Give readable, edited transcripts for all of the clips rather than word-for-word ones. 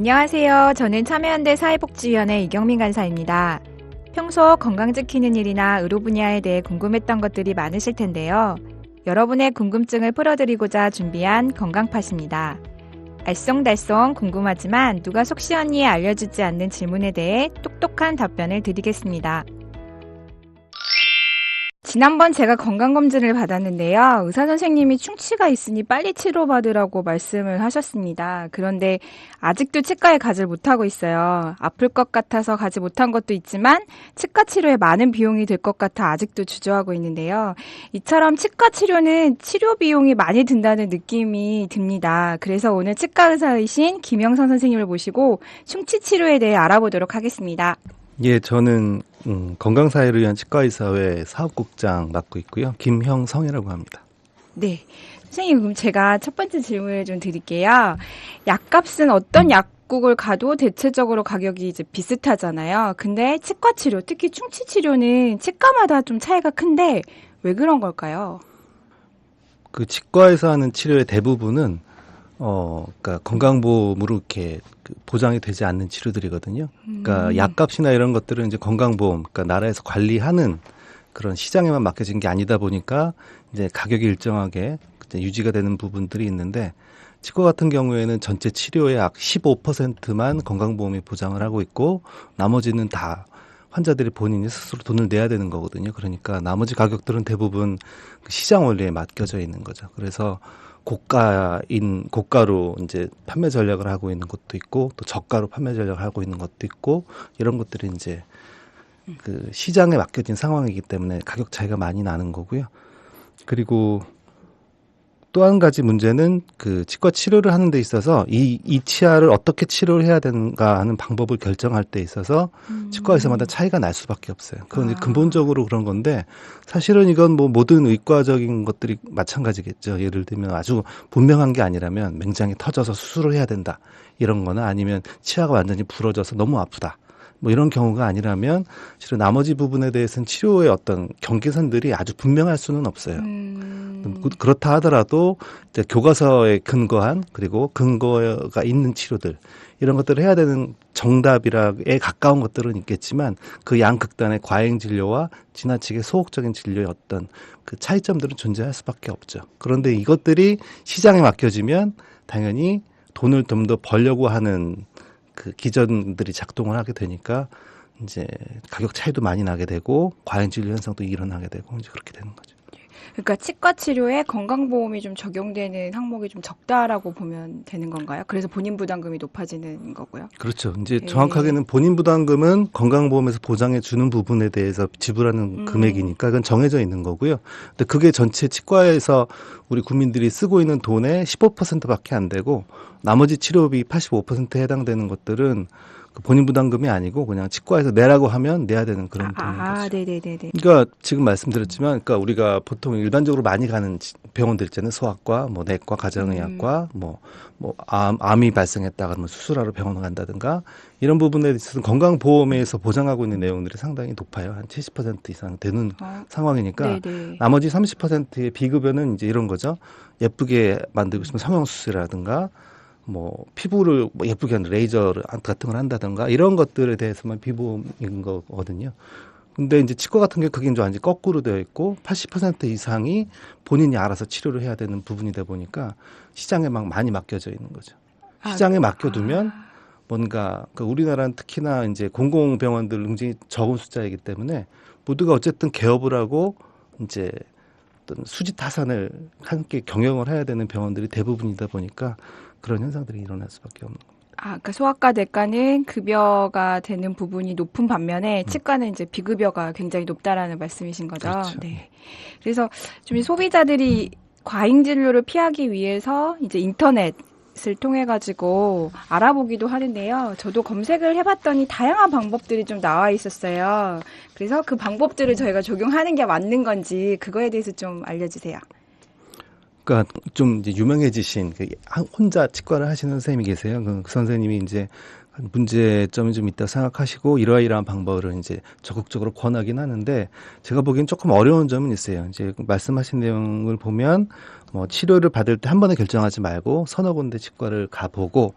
안녕하세요. 저는 참여연대 사회복지위원회 이경민 간사입니다. 평소 건강 지키는 일이나 의료 분야에 대해 궁금했던 것들이 많으실 텐데요. 여러분의 궁금증을 풀어드리고자 준비한 건강팟입니다. 알쏭달쏭 궁금하지만 누가 속 시원히 알려주지 않는 질문에 대해 똑똑한 답변을 드리겠습니다. 지난번 제가 건강검진을 받았는데요. 의사 선생님이 충치가 있으니 빨리 치료받으라고 말씀을 하셨습니다. 그런데 아직도 치과에 가지 못하고 있어요. 아플 것 같아서 가지 못한 것도 있지만 치과 치료에 많은 비용이 들 것 같아 아직도 주저하고 있는데요. 이처럼 치과 치료는 치료 비용이 많이 든다는 느낌이 듭니다. 그래서 오늘 치과 의사이신 김영선 선생님을 모시고 충치 치료에 대해 알아보도록 하겠습니다. 예, 저는 건강사회를 위한 치과의사회 사업국장 맡고 있고요. 김형성이라고 합니다. 네, 선생님 그럼 제가 첫 번째 질문을 좀 드릴게요. 약값은 어떤 약국을 가도 대체적으로 가격이 이제 비슷하잖아요. 근데 치과 치료, 특히 충치 치료는 치과마다 좀 차이가 큰데 왜 그런 걸까요? 그 치과에서 하는 치료의 대부분은 그러니까 건강보험으로 이렇게 보장이 되지 않는 치료들이거든요. 그러니까 약값이나 이런 것들은 이제 건강보험, 그러니까 나라에서 관리하는 그런 시장에만 맡겨진 게 아니다 보니까 이제 가격이 일정하게 유지가 되는 부분들이 있는데 치과 같은 경우에는 전체 치료의 약 15%만 건강보험이 보장을 하고 있고 나머지는 다 환자들이 본인이 스스로 돈을 내야 되는 거거든요. 그러니까 나머지 가격들은 대부분 시장 원리에 맡겨져 있는 거죠. 그래서 고가로 이제 판매 전략을 하고 있는 것도 있고 또 저가로 판매 전략을 하고 있는 것도 있고 이런 것들이 이제 그 시장에 맡겨진 상황이기 때문에 가격 차이가 많이 나는 거고요. 그리고 또 한 가지 문제는 그 치과 치료를 하는 데 있어서 이 치아를 어떻게 치료를 해야 되는가 하는 방법을 결정할 때 있어서 치과에서마다 차이가 날 수밖에 없어요. 그건 이제 근본적으로 그런 건데 사실은 이건 뭐 모든 의과적인 것들이 마찬가지겠죠. 예를 들면 아주 분명한 게 아니라면 맹장이 터져서 수술을 해야 된다. 이런 거나 아니면 치아가 완전히 부러져서 너무 아프다. 뭐 이런 경우가 아니라면 실은 나머지 부분에 대해서는 치료의 어떤 경계선들이 아주 분명할 수는 없어요. 그렇다 하더라도 이제 교과서에 근거한 그리고 근거가 있는 치료들 이런 것들을 해야 되는 정답이라에 가까운 것들은 있겠지만 그 양극단의 과잉 진료와 지나치게 소극적인 진료의 어떤 그 차이점들은 존재할 수밖에 없죠. 그런데 이것들이 시장에 맡겨지면 당연히 돈을 좀 더 벌려고 하는 그 기전들이 작동을 하게 되니까 이제 가격 차이도 많이 나게 되고 과잉 진료 현상도 일어나게 되고 이제 그렇게 되는 거죠. 그러니까 치과 치료에 건강보험이 좀 적용되는 항목이 좀 적다라고 보면 되는 건가요? 그래서 본인 부담금이 높아지는 거고요. 그렇죠. 이제 정확하게는 본인 부담금은 건강보험에서 보장해 주는 부분에 대해서 지불하는 금액이니까 그건 정해져 있는 거고요. 근데 그게 전체 치과에서 우리 국민들이 쓰고 있는 돈의 15%밖에 안 되고 나머지 치료비 85%에 해당되는 것들은 그 본인 부담금이 아니고 그냥 치과에서 내라고 하면 내야 되는 그런 돈인 거죠. 네네네. 그러니까 지금 말씀드렸지만, 그러니까 우리가 보통 일반적으로 많이 가는 병원들 있잖아요. 소아과, 뭐 내과, 가정의학과, 암이 발생했다 그러면 수술하러 병원을 간다든가 이런 부분에 있어서 건강보험에서 보장하고 있는 내용들이 상당히 높아요. 한 70% 이상 되는 상황이니까 네네. 나머지 30%의 비급여는 이제 이런 거죠. 예쁘게 만들고 싶으면 성형수술이라든가 뭐 피부를 뭐 예쁘게 하는 레이저 같은 걸 한다든가 이런 것들에 대해서만 비보험인 거거든요. 근데 이제 치과 같은 게 그게 이제 완전히 거꾸로 되어 있고 80% 이상이 본인이 알아서 치료를 해야 되는 부분이다 보니까 시장에 막 많이 맡겨져 있는 거죠. 시장에 맡겨두면 뭔가 그 우리나라는 특히나 이제 공공병원들 굉장히 적은 숫자이기 때문에 모두가 어쨌든 개업을 하고 이제 어떤 수지타산을 함께 경영을 해야 되는 병원들이 대부분이다 보니까 그런 현상들이 일어날 수밖에 없는 겁니다. 그러니까 소아과, 내과는 급여가 되는 부분이 높은 반면에 치과는 이제 비급여가 굉장히 높다라는 말씀이신 거죠. 그렇죠. 네. 그래서 좀 이 소비자들이 과잉 진료를 피하기 위해서 이제 인터넷을 통해 가지고 알아보기도 하는데요. 저도 검색을 해봤더니 다양한 방법들이 좀 나와 있었어요. 그래서 그 방법들을 저희가 적용하는 게 맞는 건지 그거에 대해서 좀 알려주세요. 그러니까 좀 이제 유명해지신 혼자 치과를 하시는 선생님이 계세요. 그 선생님이 이제 문제점이 좀 있다고 생각하시고 이러이러한 방법을 이제 적극적으로 권하긴 하는데 제가 보기엔 조금 어려운 점은 있어요. 이제 말씀하신 내용을 보면 뭐 치료를 받을 때 한 번에 결정하지 말고 서너 군데 치과를 가보고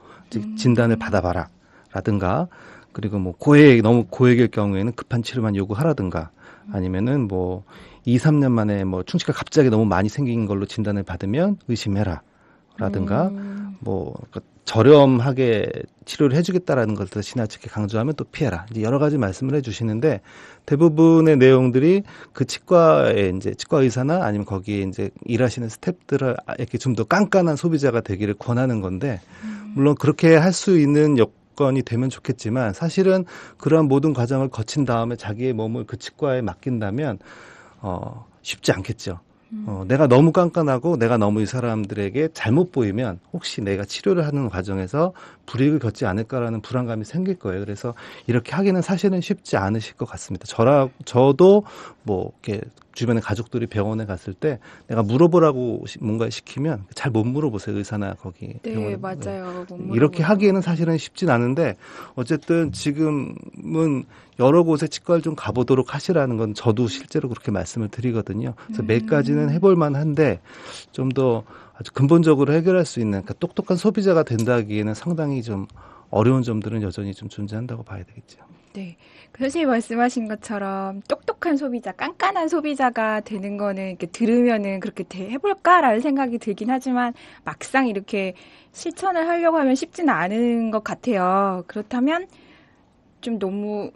진단을 받아봐라 라든가 그리고 뭐 너무 고액일 경우에는 급한 치료만 요구하라든가 아니면은 뭐 2, 3년 만에 뭐 충치가 갑자기 너무 많이 생긴 걸로 진단을 받으면 의심해라 라든가 뭐 저렴하게 치료를 해주겠다라는 것을 지나치게 강조하면 또 피해라. 이제 여러 가지 말씀을 해주시는데 대부분의 내용들이 그 치과의 이제 치과 의사나 아니면 거기에 이제 일하시는 스태프들을 이렇게 좀 더 깐깐한 소비자가 되기를 권하는 건데 물론 그렇게 할 수 있는 여건이 되면 좋겠지만 사실은 그러한 모든 과정을 거친 다음에 자기의 몸을 그 치과에 맡긴다면 쉽지 않겠죠. 내가 너무 깐깐하고 내가 너무 이 사람들에게 잘못 보이면 혹시 내가 치료를 하는 과정에서 불이익을 겪지 않을까라는 불안감이 생길 거예요. 그래서 이렇게 하기는 사실은 쉽지 않으실 것 같습니다. 저도 뭐 이렇게 주변에 가족들이 병원에 갔을 때 내가 물어보라고 뭔가 시키면 잘 못 물어보세요. 의사나 거기 네, 병원에. 맞아요. 못 이렇게 물어보죠. 하기에는 사실은 쉽진 않은데 어쨌든 지금은 여러 곳에 치과를 좀 가보도록 하시라는 건 저도 실제로 그렇게 말씀을 드리거든요. 그래서 몇 가지는 해볼 만한데 좀 더 아주 근본적으로 해결할 수 있는 그러니까 똑똑한 소비자가 된다기에는 상당히 좀 어려운 점들은 여전히 좀 존재한다고 봐야 되겠죠. 네. 선생님이 말씀하신 것처럼 똑똑한 소비자, 깐깐한 소비자가 되는 거는 이렇게 들으면은 그렇게 해볼까라는 생각이 들긴 하지만 막상 이렇게 실천을 하려고 하면 쉽지는 않은 것 같아요. 그렇다면 좀 너무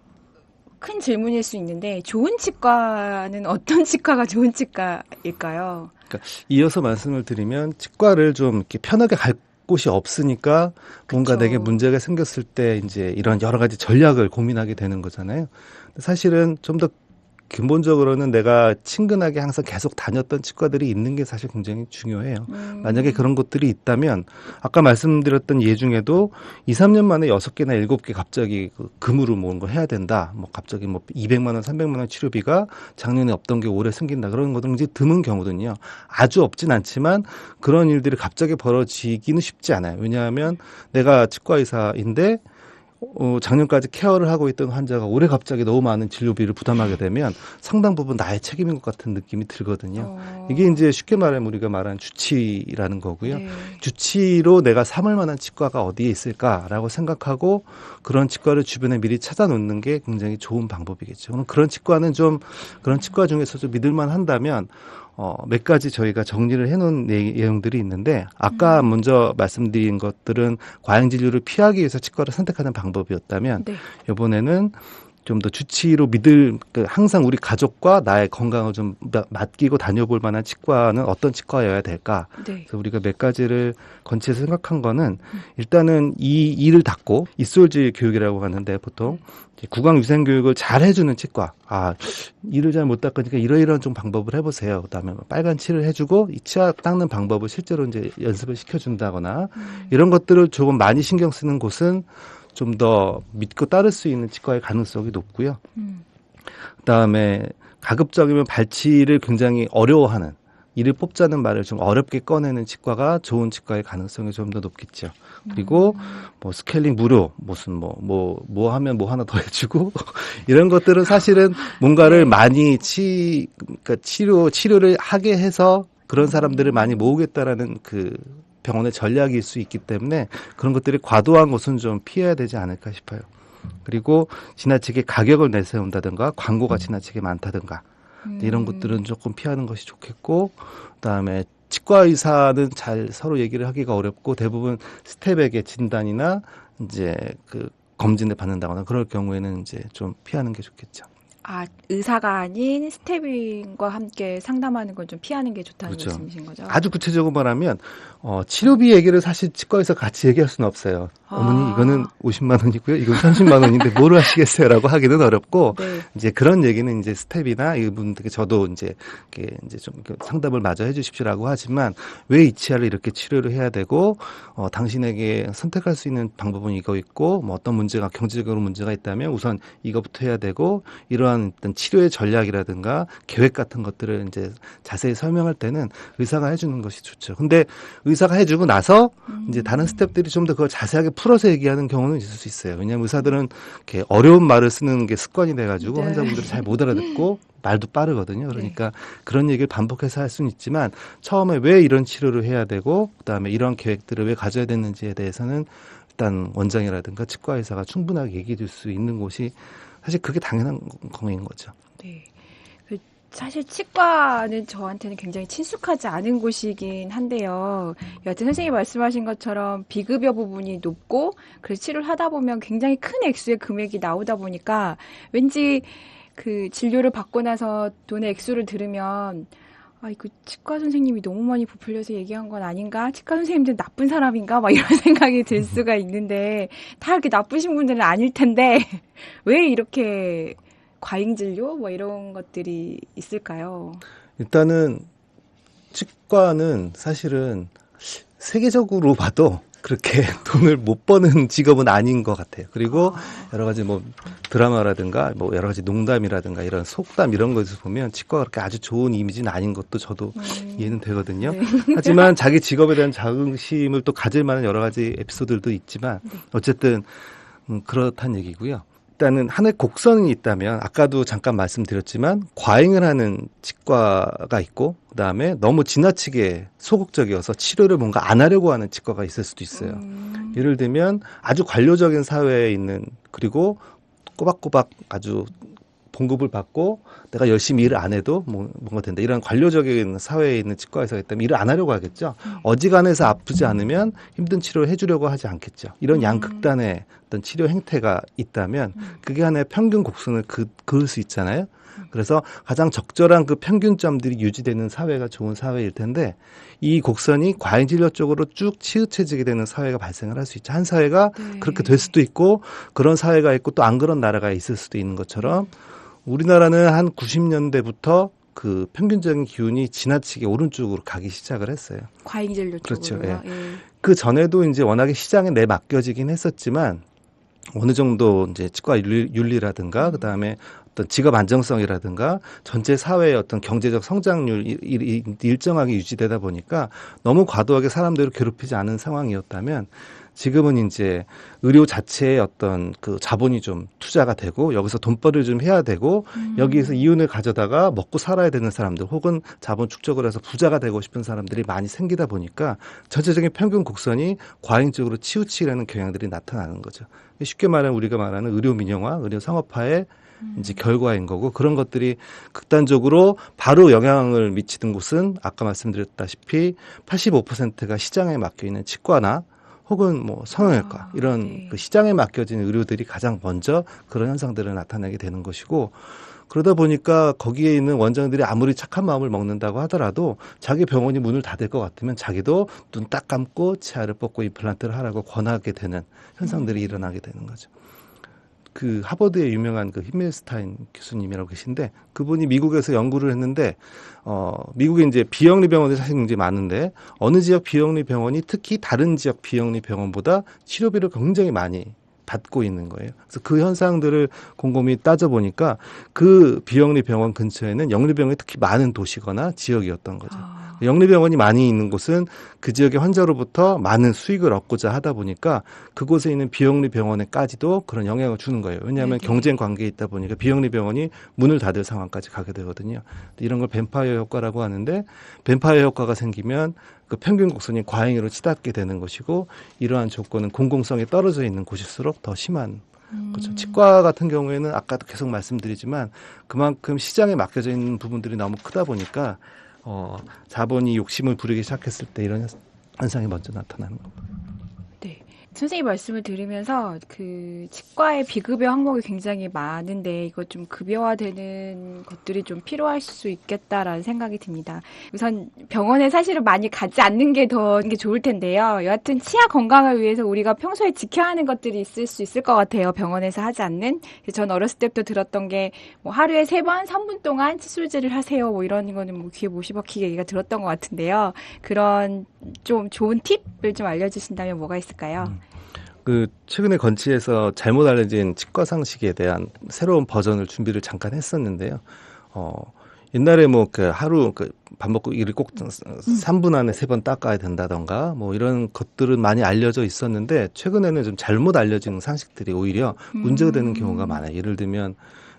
큰 질문일 수 있는데 좋은 치과는 어떤 치과가 좋은 치과일까요? 그러니까 이어서 말씀을 드리면 치과를 좀 이렇게 편하게 갈 곳이 없으니까 뭔가 그쵸. 내게 문제가 생겼을 때 이제 이런 여러 가지 전략을 고민하게 되는 거잖아요. 사실은 좀 더 근본적으로는 내가 친근하게 항상 계속 다녔던 치과들이 있는 게 사실 굉장히 중요해요. 만약에 그런 곳들이 있다면 아까 말씀드렸던 예 중에도 2, 3년 만에 6개나 7개 갑자기 그 금으로 모은 거 해야 된다. 뭐 갑자기 뭐 200만 원, 300만 원 치료비가 작년에 없던 게 올해 생긴다. 그런 것들은 이제 드문 경우거든요. 아주 없진 않지만 그런 일들이 갑자기 벌어지기는 쉽지 않아요. 왜냐하면 내가 치과 의사인데 작년까지 케어를 하고 있던 환자가 올해 갑자기 너무 많은 진료비를 부담하게 되면 상당 부분 나의 책임인 것 같은 느낌이 들거든요. 이게 이제 쉽게 말하면 우리가 말하는 주치라는 거고요. 네. 주치로 내가 삼을 만한 치과가 어디에 있을까라고 생각하고 그런 치과를 주변에 미리 찾아놓는 게 굉장히 좋은 방법이겠죠. 그럼 그런 치과는 좀 그런 치과 중에서 좀 믿을만 한다면 몇 가지 저희가 정리를 해놓은 내용들이 있는데 아까 먼저 말씀드린 것들은 과잉 진료를 피하기 위해서 치과를 선택하는 방법이었다면 네. 이번에는 좀 더 주치의로 항상 우리 가족과 나의 건강을 좀 맡기고 다녀볼 만한 치과는 어떤 치과여야 될까? 네. 그래서 우리가 몇 가지를 건치해서 생각한 거는 일단은 이 일을 닫고 입솔지 교육이라고 하는데 보통 구강위생 교육을 잘 해주는 치과. 이를 잘 못 닦으니까 이러이러한 좀 방법을 해보세요. 그다음에 빨간 칠을 해주고 이 치아 닦는 방법을 실제로 이제 연습을 시켜준다거나 이런 것들을 조금 많이 신경 쓰는 곳은 좀 더 믿고 따를 수 있는 치과의 가능성이 높고요. 그다음에 가급적이면 발치를 굉장히 어려워하는 이를 뽑자는 말을 좀 어렵게 꺼내는 치과가 좋은 치과의 가능성이 좀 더 높겠죠. 그리고 뭐 스케일링 무료 무슨 뭐 하면 뭐 하나 더 해주고 이런 것들은 사실은 뭔가를 많이 그러니까 치료를 하게 해서 그런 사람들을 많이 모으겠다라는 그 병원의 전략일 수 있기 때문에 그런 것들이 과도한 것은 좀 피해야 되지 않을까 싶어요. 그리고 지나치게 가격을 내세운다든가 광고가 지나치게 많다든가 이런 것들은 조금 피하는 것이 좋겠고 그다음에 치과 의사는 잘 서로 얘기를 하기가 어렵고 대부분 스텝에게 진단이나 이제 그 검진을 받는다거나 그럴 경우에는 이제 좀 피하는 게 좋겠죠. 의사가 아닌 스태프과 함께 상담하는 걸 좀 피하는 게 좋다는 그렇죠. 말씀이신 거죠? 아주 구체적으로 말하면 치료비 얘기를 사실 치과에서 같이 얘기할 수는 없어요. 어머니 이거는 50만 원이고요. 이건 30만 원인데 뭘 하시겠어요라고 하기는 어렵고 네. 이제 그런 얘기는 이제 스텝이나 이분들께 저도 이제 좀 상담을 마저 해주십시오라고 하지만 왜 이 치아를 이렇게 치료를 해야 되고 당신에게 선택할 수 있는 방법은 이거 있고 뭐 어떤 문제가 경제적으로 문제가 있다면 우선 이거부터 해야 되고 이러한 어떤 치료의 전략이라든가 계획 같은 것들을 이제 자세히 설명할 때는 의사가 해주는 것이 좋죠. 근데 의사가 해주고 나서 이제 다른 스텝들이 좀 더 그걸 자세하게 풀어서 얘기하는 경우는 있을 수 있어요. 왜냐하면 의사들은 이렇게 어려운 말을 쓰는 게 습관이 돼가지고 네. 환자분들이 잘 못 알아듣고 말도 빠르거든요. 그러니까 그런 얘기를 반복해서 할 수는 있지만 처음에 왜 이런 치료를 해야 되고 그다음에 이런 계획들을 왜 가져야 되는지에 대해서는 일단 원장이라든가 치과 의사가 충분하게 얘기해 줄 수 있는 곳이 사실 그게 당연한 거인 거죠. 네. 사실 치과는 저한테는 굉장히 친숙하지 않은 곳이긴 한데요. 여하튼 선생님이 말씀하신 것처럼 비급여 부분이 높고 그래서 치료를 하다 보면 굉장히 큰 액수의 금액이 나오다 보니까 왠지 그 진료를 받고 나서 돈의 액수를 들으면 아, 이거 치과 선생님이 너무 많이 부풀려서 얘기한 건 아닌가? 치과 선생님들은 나쁜 사람인가? 막 이런 생각이 들 수가 있는데 다 이렇게 나쁘신 분들은 아닐 텐데 왜 이렇게 과잉 진료 뭐 이런 것들이 있을까요? 일단은 치과는 사실은 세계적으로 봐도 그렇게 돈을 못 버는 직업은 아닌 것 같아요. 그리고 여러 가지 뭐 드라마라든가 뭐 여러 가지 농담이라든가 이런 속담 이런 것에서 보면 치과가 그렇게 아주 좋은 이미지는 아닌 것도 저도 이해는 되거든요. 네. 하지만 자기 직업에 대한 자긍심을 또 가질 만한 여러 가지 에피소드들도 있지만 어쨌든 그렇다는 얘기고요. 일단은 하나의 곡선이 있다면 아까도 잠깐 말씀드렸지만 과잉을 하는 치과가 있고 그다음에 너무 지나치게 소극적이어서 치료를 뭔가 안 하려고 하는 치과가 있을 수도 있어요. 예를 들면 아주 관료적인 사회에 있는 그리고 꼬박꼬박 아주 봉급을 받고 내가 열심히 일을 안 해도 뭔가 된다. 이런 관료적인 사회에 있는 치과 의사가 있다면 일을 안 하려고 하겠죠. 어지간해서 아프지 않으면 힘든 치료를 해주려고 하지 않겠죠. 이런 양극단의 어떤 치료 행태가 있다면 그게 하나의 평균 곡선을 그을 수 있잖아요. 그래서 가장 적절한 그 평균점들이 유지되는 사회가 좋은 사회일 텐데 이 곡선이 과잉 진료 쪽으로 쭉 치우쳐지게 되는 사회가 발생을 할 수 있죠. 한 사회가 그렇게 될 수도 있고 그런 사회가 있고 또 안 그런 나라가 있을 수도 있는 것처럼 우리나라는 한 90년대부터 그 평균적인 기운이 지나치게 오른쪽으로 가기 시작을 했어요. 과잉 진료 그렇죠. 쪽으로요. 예. 예. 그 전에도 이제 워낙에 시장에 내맡겨지긴 했었지만 어느 정도 이제 치과 윤리라든가 그다음에 어떤 직업 안정성이라든가 전체 사회의 어떤 경제적 성장률 일정하게 유지되다 보니까 너무 과도하게 사람들을 괴롭히지 않은 상황이었다면 지금은 이제 의료 자체의 어떤 그 자본이 좀 투자가 되고 여기서 돈벌이를 좀 해야 되고 여기에서 이윤을 가져다가 먹고 살아야 되는 사람들 혹은 자본 축적을 해서 부자가 되고 싶은 사람들이 많이 생기다 보니까 전체적인 평균 곡선이 과잉적으로 치우치려는 경향들이 나타나는 거죠. 쉽게 말하면 우리가 말하는 의료 민영화, 의료 상업화의 이제 결과인 거고 그런 것들이 극단적으로 바로 영향을 미치는 곳은 아까 말씀드렸다시피 85%가 시장에 맡겨 있는 치과나 혹은 뭐 성형외과 이런 네. 그 시장에 맡겨진 의료들이 가장 먼저 그런 현상들을 나타내게 되는 것이고 그러다 보니까 거기에 있는 원장들이 아무리 착한 마음을 먹는다고 하더라도 자기 병원이 문을 닫을 것 같으면 자기도 눈 딱 감고 치아를 뽑고 임플란트를 하라고 권하게 되는 현상들이 일어나게 되는 거죠. 그 하버드의 유명한 그 힘멜스타인 교수님이라고 계신데 그분이 미국에서 연구를 했는데 미국에 이제 비영리 병원이 사실 굉장히 많은데 어느 지역 비영리 병원이 특히 다른 지역 비영리 병원보다 치료비를 굉장히 많이 받고 있는 거예요. 그래서 그 현상들을 곰곰이 따져보니까 그 비영리 병원 근처에는 영리병원이 특히 많은 도시거나 지역이었던 거죠. 영리병원이 많이 있는 곳은 그 지역의 환자로부터 많은 수익을 얻고자 하다 보니까 그곳에 있는 비영리 병원에까지도 그런 영향을 주는 거예요. 왜냐하면 경쟁 관계에 있다 보니까 비영리 병원이 문을 닫을 상황까지 가게 되거든요. 이런 걸 뱀파이어 효과라고 하는데 뱀파이어 효과가 생기면 그 평균 곡선이 과잉으로 치닫게 되는 것이고 이러한 조건은 공공성이 떨어져 있는 곳일수록 더 심한 그렇죠. 치과 같은 경우에는 아까도 계속 말씀드리지만 그만큼 시장에 맡겨져 있는 부분들이 너무 크다 보니까 자본이 욕심을 부리기 시작했을 때 이런 현상이 먼저 나타나는 겁니다. 네. 선생님 말씀을 들으면서 그 치과의 비급여 항목이 굉장히 많은데 이거 좀 급여화되는 것들이 좀 필요할 수 있겠다라는 생각이 듭니다. 우선 병원에 사실은 많이 가지 않는 게 더 좋을 텐데요. 여하튼 치아 건강을 위해서 우리가 평소에 지켜야 하는 것들이 있을 수 있을 것 같아요. 병원에서 하지 않는. 전 어렸을 때부터 들었던 게 뭐 하루에 3번 3분 동안 칫솔질을 하세요. 뭐 이런 거는 뭐 귀에 못이 박히게 얘기가 들었던 것 같은데요. 그런 좀 좋은 팁을 좀 알려주신다면 뭐가 있을까요? 그 최근에 건치에서 잘못 알려진 치과 상식에 대한 새로운 버전을 준비를 잠깐 했었는데요. 옛날에 뭐 그 하루 그 밥 먹고 이를 꼭 3분 안에 3번 닦아야 된다던가 뭐 이런 것들은 많이 알려져 있었는데 최근에는 좀 잘못 알려지는 상식들이 오히려 문제가 되는 경우가 많아요. 예를 들면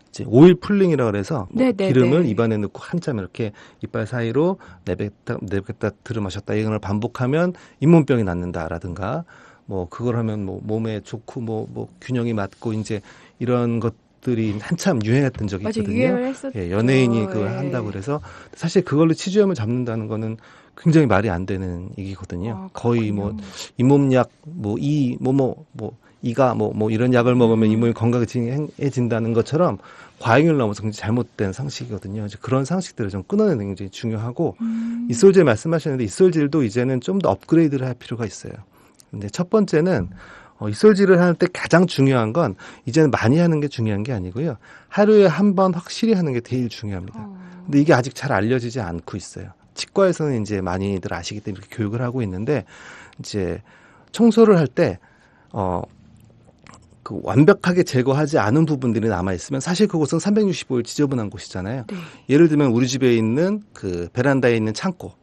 이제 오일 풀링이라 그래서 뭐 네네네. 기름을 입안에 넣고 한참 이렇게 이빨 사이로 내뱉다 들이마셨다 이런 걸 반복하면 잇몸병이 낫는다라든가 뭐 그걸 하면 뭐 몸에 좋고 뭐 균형이 맞고 이제 이런 것들이 한참 유행했던 적이 맞아, 있거든요. 유행을 했었죠. 예, 연예인이 그걸 예. 한다고 그래서 사실 그걸로 치주염을 잡는다는 거는 굉장히 말이 안 되는 얘기거든요. 아, 거의 뭐 그렇군요. 잇몸약 이가 뭐 이런 약을 먹으면 잇몸이 건강해진다는 것처럼 과잉을 넘어서 굉장히 잘못된 상식이거든요. 이제 그런 상식들을 좀 끊어내는 게 굉장히 중요하고 이솔질 말씀하셨는데 이솔질도 이제는 좀 더 업그레이드를 할 필요가 있어요. 근데 첫 번째는 이솔질을 할 때 가장 중요한 건 이제는 많이 하는 게 중요한 게 아니고요. 하루에 한 번 확실히 하는 게 제일 중요합니다. 근데 이게 아직 잘 알려지지 않고 있어요. 치과에서는 이제 많이들 아시기 때문에 이렇게 교육을 하고 있는데 이제 청소를 할 때 그 완벽하게 제거하지 않은 부분들이 남아 있으면 사실 그곳은 365일 지저분한 곳이잖아요. 네. 예를 들면 우리 집에 있는 그 베란다에 있는 창고,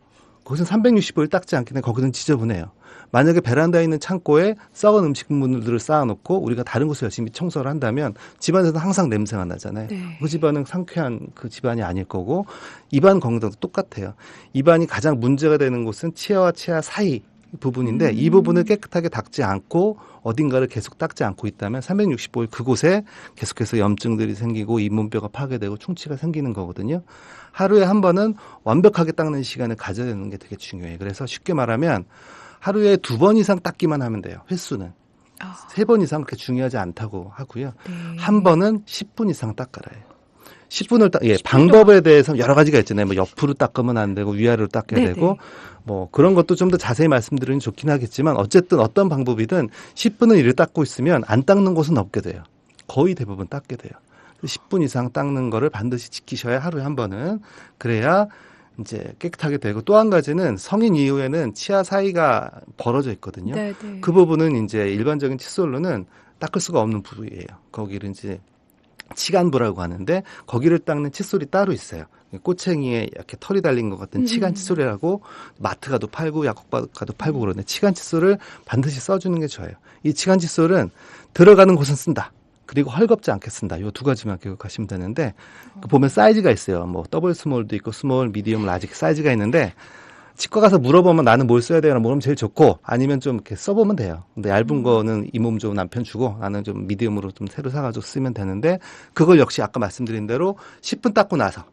거기서는 365일 닦지 않기 때문에 거기는 지저분해요. 만약에 베란다에 있는 창고에 썩은 음식물들을 쌓아놓고 우리가 다른 곳을 열심히 청소를 한다면 집안에서는 항상 냄새가 나잖아요. 네. 그 집안은 상쾌한 그 집안이 아닐 거고 입안 건강도 똑같아요. 입안이 가장 문제가 되는 곳은 치아와 치아 사이 부분인데 이 부분을 깨끗하게 닦지 않고 어딘가를 계속 닦지 않고 있다면 365일 그곳에 계속해서 염증들이 생기고 잇몸뼈가 파괴되고 충치가 생기는 거거든요. 하루에 한 번은 완벽하게 닦는 시간을 가져야 되는 게 되게 중요해요. 그래서 쉽게 말하면 하루에 2번 이상 닦기만 하면 돼요. 횟수는. 3번 이상 그렇게 중요하지 않다고 하고요. 네. 한 번은 10분 이상 닦아라 해요. 10분을 방법에 대해서 여러 가지가 있잖아요. 뭐 옆으로 닦으면 안 되고 위아래로 닦아야 네네. 되고 뭐 그런 것도 좀 더 자세히 말씀드리면 좋긴 하겠지만 어쨌든 어떤 방법이든 10분을 이를 닦고 있으면 안 닦는 곳은 없게 돼요. 거의 대부분 닦게 돼요. 10분 이상 닦는 거를 반드시 지키셔야 하루에 한 번은 그래야 이제 깨끗하게 되고 또 한 가지는 성인 이후에는 치아 사이가 벌어져 있거든요. 네네. 그 부분은 이제 일반적인 칫솔로는 닦을 수가 없는 부위예요. 거기를 이제 치간부라고 하는데 거기를 닦는 칫솔이 따로 있어요. 꼬챙이에 이렇게 털이 달린 것 같은 치간 칫솔이라고 마트 가도 팔고 약국 가도 팔고 그러는데 치간 칫솔을 반드시 써주는 게 좋아요. 이 치간 칫솔은 들어가는 곳은 쓴다. 그리고 헐겁지 않게 쓴다. 요 2가지만 기억하시면 되는데 보면 사이즈가 있어요. 뭐 더블 스몰도 있고 스몰, 미디엄, 라지 사이즈가 있는데 치과 가서 물어보면 나는 뭘 써야 되나 물으면 제일 좋고 아니면 좀 이렇게 써보면 돼요. 근데 얇은 거는 이 몸 좋은 남편 주고 나는 좀 미디엄으로 좀 새로 사가지고 쓰면 되는데 그걸 역시 아까 말씀드린 대로 10분 닦고 나서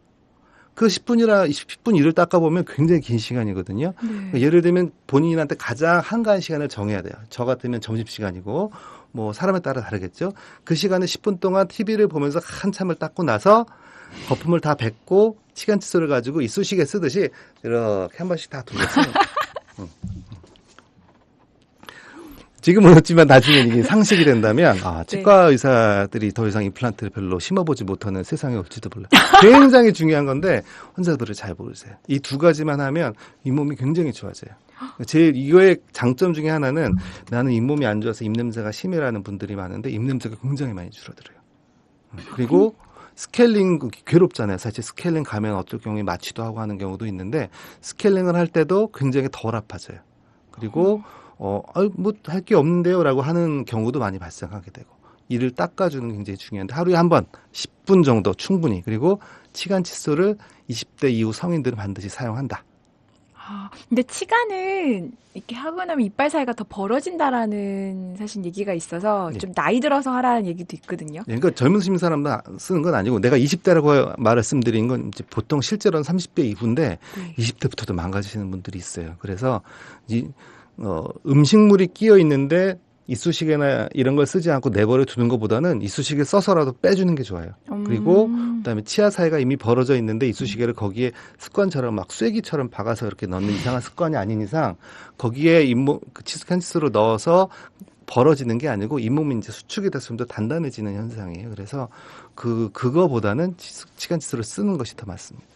그 10분 일을 닦아보면 굉장히 긴 시간이거든요. 네. 예를 들면 본인한테 가장 한가한 시간을 정해야 돼요. 저 같으면 점심시간이고 뭐 사람에 따라 다르겠죠. 그 시간에 10분 동안 TV를 보면서 한참을 닦고 나서 거품을 다 뱉고 치간 칫솔을 가지고 이쑤시개 쓰듯이 이렇게 한 번씩 다 돌렸어요. 지금은 없지만 나중에 이게 상식이 된다면 치과 의사들이 더 이상 임플란트를 별로 심어보지 못하는 세상에 올지도 몰라요. 굉장히 중요한 건데 환자들을 잘 모르세요. 이 2가지만 하면 잇몸이 굉장히 좋아져요. 제일 이거의 장점 중에 하나는 나는 잇몸이 안 좋아서 입냄새가 심해라는 분들이 많은데 입냄새가 굉장히 많이 줄어들어요. 그리고 스케일링 괴롭잖아요. 사실 스케일링 가면 어쩔 경우에 마취도 하고 하는 경우도 있는데 스케일링을 할 때도 굉장히 덜 아파져요. 그리고 뭐 할 게 없는데요라고 하는 경우도 많이 발생하게 되고 이를 닦아주는 게 굉장히 중요한데 하루에 한 번 10분 정도 충분히 그리고 치간 칫솔을 20대 이후 성인들은 반드시 사용한다. 근데 치간은 이렇게 하고 나면 이빨 사이가 더 벌어진다라는 사실 얘기가 있어서 네. 좀 나이 들어서 하라는 얘기도 있거든요. 그러니까 젊은 사람만 쓰는 건 아니고 내가 20대라고 말씀드린 건 이제 보통 실제로는 30대 이후인데 네. 20대부터도 망가지시는 분들이 있어요. 그래서 음식물이 끼어 있는데 이쑤시개나 이런 걸 쓰지 않고 내버려 두는 것보다는 이쑤시개 써서라도 빼주는 게 좋아요. 그리고 그다음에 치아 사이가 이미 벌어져 있는데 이쑤시개를 거기에 습관처럼 막 쐐기처럼 박아서 이렇게 넣는 이상한 습관이 아닌 이상 거기에 잇몸 치간 칫솔로 넣어서 벌어지는 게 아니고 잇몸이 이제 수축이 돼서 좀 더 단단해지는 현상이에요. 그래서 그거보다는 치간 칫솔을 쓰는 것이 더 맞습니다.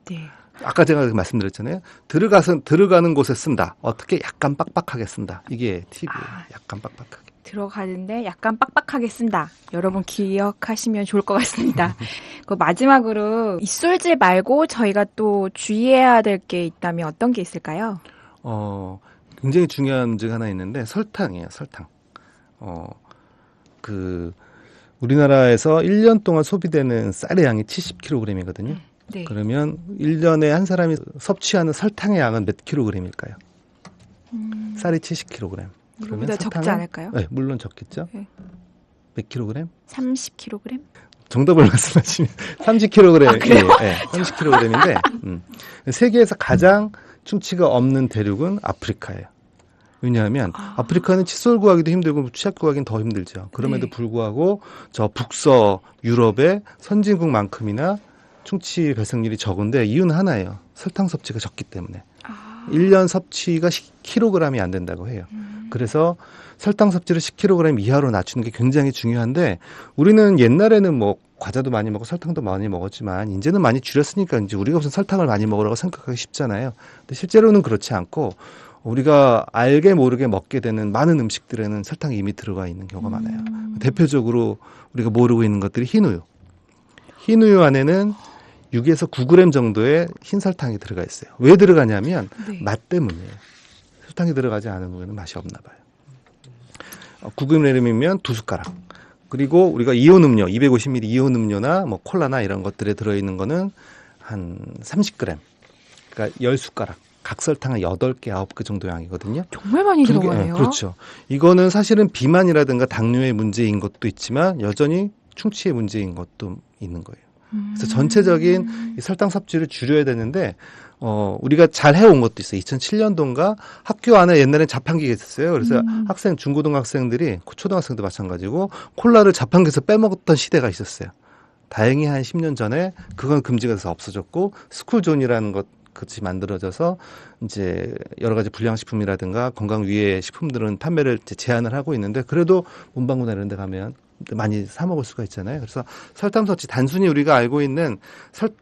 네. 아까 제가 말씀드렸잖아요. 들어가는 곳에 쓴다. 어떻게 약간 빡빡하게 쓴다. 이게 팁이에요. 약간 빡빡하게. 들어가는데 약간 빡빡하게 쓴다. 여러분 기억하시면 좋을 것 같습니다. 그 마지막으로 입술질 말고 저희가 또 주의해야 될 게 있다면 어떤 게 있을까요? 굉장히 중요한 문제가 하나 있는데 설탕이에요. 설탕. 우리나라에서 1년 동안 소비되는 쌀의 양이 70kg이거든요. 네. 그러면 1년에 한 사람이 섭취하는 설탕의 양은 몇 킬로그램일까요? 쌀이 70kg. 우리보다 적지 않을까요? 네, 물론 적겠죠. 네. 몇 킬로그램? 30kg? 정답을 말씀하시면 30kg. 아, 그래요? 예, 30kg인데 세계에서 가장 충치가 없는 대륙은 아프리카예요. 왜냐하면 아프리카는 칫솔 구하기도 힘들고 치약 구하기는 더 힘들죠. 그럼에도 네. 불구하고 저 북서 유럽의 선진국만큼이나 충치 발생률이 적은데 이유는 하나예요. 설탕 섭취가 적기 때문에. 1년 섭취가 10kg이 안 된다고 해요. 그래서 설탕 섭취를 10kg 이하로 낮추는 게 굉장히 중요한데 우리는 옛날에는 뭐 과자도 많이 먹고 설탕도 많이 먹었지만 이제는 많이 줄였으니까 이제 우리가 무슨 설탕을 많이 먹으라고 생각하기 쉽잖아요. 근데 실제로는 그렇지 않고 우리가 알게 모르게 먹게 되는 많은 음식들에는 설탕이 이미 들어가 있는 경우가 많아요. 대표적으로 우리가 모르고 있는 것들이 흰우유. 흰우유 안에는 6에서 9g 정도의 흰설탕이 들어가 있어요. 왜 들어가냐면 네. 맛 때문이에요. 설탕이 들어가지 않은 우유는 맛이 없나 봐요. 9g이면 2숟가락. 그리고 우리가 이온 음료, 250ml 이온 음료나 뭐 콜라나 이런 것들에 들어있는 거는 한 30g. 그러니까 10숟가락. 각설탕은 8개, 9개 정도 양이거든요. 정말 많이 들어가네요. 그렇죠. 이거는 사실은 비만이라든가 당뇨의 문제인 것도 있지만 여전히 충치의 문제인 것도 있는 거예요. 그래서 전체적인 이 설탕 섭취를 줄여야 되는데 우리가 잘 해온 것도 있어요. 2007년도인가 학교 안에 옛날엔 자판기가 있었어요. 그래서 학생, 중고등학생들이 초등학생도 마찬가지고 콜라를 자판기에서 빼먹었던 시대가 있었어요. 다행히 한 10년 전에 그건 금지가 돼서 없어졌고 스쿨존이라는 것이 만들어져서 이제 여러 가지 불량식품이라든가 건강 위해 식품들은 판매를 이제 제한을 하고 있는데 그래도 문방구나 이런 데 가면 많이 사 먹을 수가 있잖아요. 그래서 설탕 섭취 단순히 우리가 알고 있는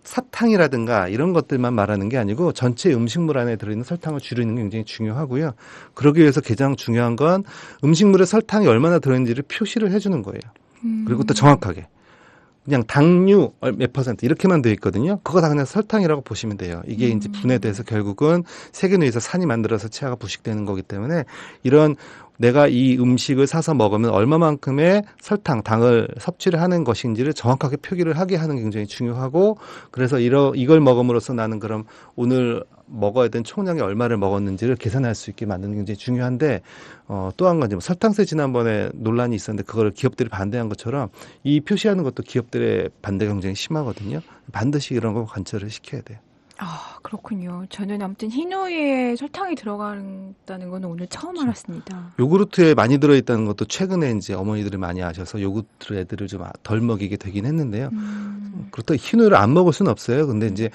사탕이라든가 이런 것들만 말하는 게 아니고 전체 음식물 안에 들어있는 설탕을 줄이는 게 굉장히 중요하고요. 그러기 위해서 가장 중요한 건 음식물에 설탕이 얼마나 들어있는지를 표시를 해주는 거예요. 그리고 또 정확하게. 그냥 당류 몇 퍼센트 이렇게만 되어 있거든요. 그거 다 그냥 설탕이라고 보시면 돼요. 이게 이제 분해돼서 결국은 세균에 서 산이 만들어서 치아가 부식되는 거기 때문에 이런 내가 이 음식을 사서 먹으면 얼마만큼의 설탕, 당을 섭취를 하는 것인지를 정확하게 표기를 하게 하는 게 굉장히 중요하고 그래서 이걸 먹음으로써 나는 그럼 오늘 먹어야 되는 총량이 얼마를 먹었는지를 계산할 수 있게 만드는 게 굉장히 중요한데 또 한 가지 설탕세 지난번에 논란이 있었는데 그걸 기업들이 반대한 것처럼 이 표시하는 것도 기업들의 반대가 굉장히 심하거든요. 반드시 이런 거 관철을 시켜야 돼요. 아, 그렇군요. 저는 아무튼 흰우유에 설탕이 들어간다는 건 오늘 처음 알았습니다. 요구르트에 많이 들어있다는 것도 최근에 이제 어머니들이 많이 아셔서 요구르트 애들을 좀 덜 먹이게 되긴 했는데요. 그렇다고 흰우유를 안 먹을 수는 없어요. 근데 이제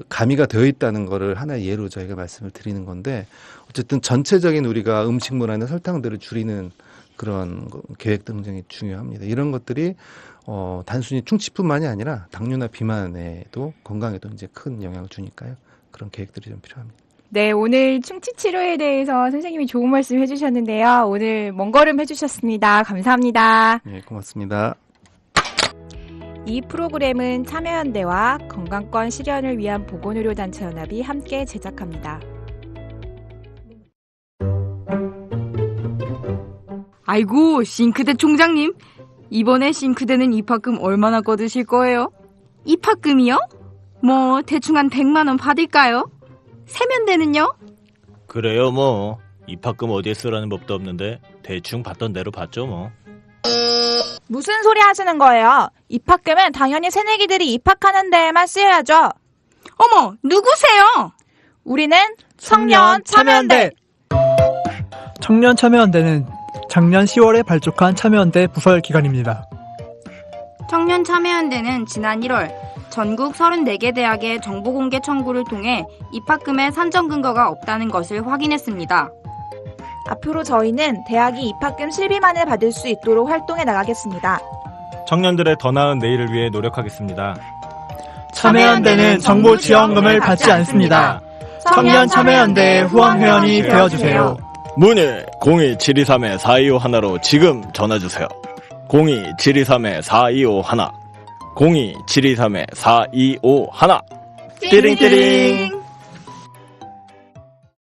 가미가 되어 있다는 거를 하나의 예로 저희가 말씀을 드리는 건데 어쨌든 전체적인 우리가 음식물 안에 설탕들을 줄이는 그런 계획도 굉장히 중요합니다. 이런 것들이 단순히 충치뿐만이 아니라 당뇨나 비만에도 건강에도 이제 큰 영향을 주니까요. 그런 계획들이 좀 필요합니다. 네, 오늘 충치 치료에 대해서 선생님이 좋은 말씀 해주셨는데요. 오늘 먼 걸음 해주셨습니다. 감사합니다. 네, 고맙습니다. 이 프로그램은 참여연대와 건강권 실현을 위한 보건의료단체연합이 함께 제작합니다. 아이고, 싱크대 총장님. 이번에 싱크대는 입학금 얼마나 거두실 거예요? 입학금이요? 뭐 대충 한 100만 원 받을까요? 세면대는요? 그래요 뭐 입학금 어디에 쓰라는 법도 없는데 대충 받던 대로 받죠 뭐. 무슨 소리 하시는 거예요? 입학금은 당연히 새내기들이 입학하는 데에만 쓰여야죠. 어머, 누구세요? 우리는 청년 참여연대. 청년 참여연대는 작년 10월에 발족한 참여연대 부설 기관입니다. 청년 참여연대는 지난 1월 전국 34개 대학의 정보공개 청구를 통해 입학금의 산정 근거가 없다는 것을 확인했습니다. 앞으로 저희는 대학이 입학금 실비만을 받을 수 있도록 활동해 나가겠습니다. 청년들의 더 나은 내일을 위해 노력하겠습니다. 참여연대는 정보 지원금을 받지 않습니다. 청년 참여연대의 후원 회원이 되어주세요. 문의 02-723-4251로 지금 전화주세요. 02-723-4251 02-723-4251 띠링띠링